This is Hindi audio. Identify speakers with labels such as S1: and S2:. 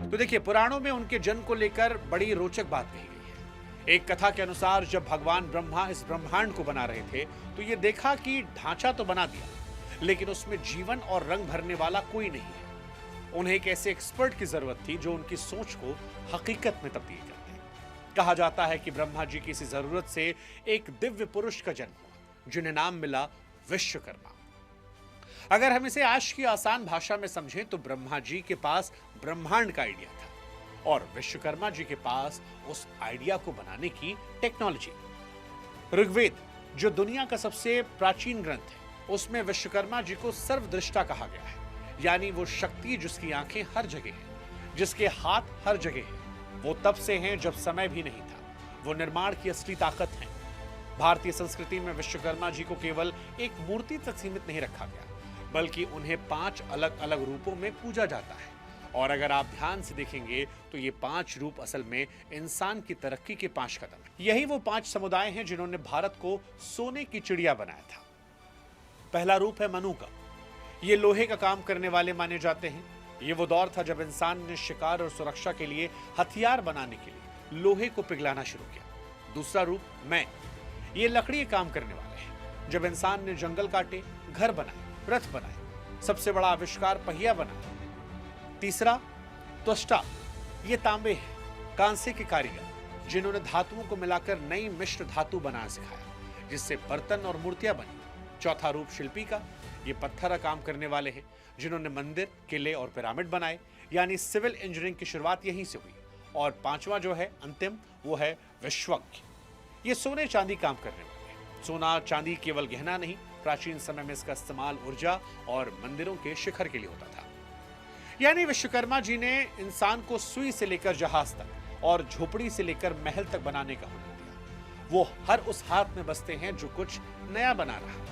S1: तो देखिए, पुराणों में उनके जन्म को लेकर बड़ी रोचक बात कही गई है। एक कथा के अनुसार जब भगवान ब्रह्मा इस ब्रह्मांड को बना रहे थे तो ये देखा कि ढांचा तो बना दिया, लेकिन उसमें जीवन और रंग भरने वाला कोई नहीं है। उन्हें एक ऐसे एक्सपर्ट की जरूरत थी जो उनकी सोच को हकीकत में तब्दील कर दे। कहा जाता है कि ब्रह्मा जी की इसी जरूरत से एक दिव्य पुरुष का जन्म हुआ, जिन्हें नाम मिला विश्वकर्मा। अगर हम इसे आज की आसान भाषा में समझें तो ब्रह्मा जी के पास ब्रह्मांड का आइडिया था और विश्वकर्मा जी के पास उस आइडिया को बनाने की टेक्नोलॉजी। ऋग्वेद, जो दुनिया का सबसे प्राचीन ग्रंथ है, उसमें विश्वकर्मा जी को सर्वदृष्टा कहा गया है, यानी वो शक्ति जिसकी आंखें हर जगह हैं, जिसके हाथ हर जगह हैं। वो तब से हैं जब समय भी नहीं था। वो निर्माण की असली ताकत है। भारतीय संस्कृति में विश्वकर्मा जी को केवल एक मूर्ति तक सीमित नहीं रखा गया, बल्कि उन्हें 5 अलग अलग रूपों में पूजा जाता है। और अगर आप ध्यान से देखेंगे तो ये 5 रूप असल में इंसान की तरक्की के 5 कदम हैं। यही वो 5 समुदाय हैं जिन्होंने भारत को सोने की चिड़िया बनाया था। पहला रूप है मनु का। ये लोहे का काम करने वाले माने जाते हैं। ये वो दौर था जब इंसान ने शिकार और सुरक्षा के लिए हथियार बनाने के लिए लोहे को पिघलाना शुरू किया। दूसरा रूप मैं। ये लकड़ी काम करने वाले हैं। जब इंसान ने जंगल काटे, घर बनाए, रथ बनाए, सबसे बड़ा आविष्कार पहिया बनाया। तीसरा त्वष्टा। ये तांबे हैं, कांसे के कारीगर, जिन्होंने धातुओं को मिलाकर नई मिश्र धातु बनाना सिखाया, जिससे बर्तन और मूर्तियां बनी। चौथा रूप शिल्पी का। ये पत्थर का काम करने वाले हैं, जिन्होंने मंदिर, किले और पिरामिड बनाए, यानी सिविल इंजीनियरिंग की शुरुआत यहीं से हुई। और पांचवा जो है अंतिम, वो है विश्वज्ञ। ये सोने चांदी काम करने वाले हैं। सोना चांदी केवल गहना नहीं, प्राचीन समय में इसका इस्तेमाल ऊर्जा और मंदिरों के शिखर के लिए होता था। यानी विश्वकर्मा जी ने इंसान को सुई से लेकर जहाज तक और झोपड़ी से लेकर महल तक बनाने का हुनर दिया। वो हर उस हाथ में बसते हैं जो कुछ नया बना रहा।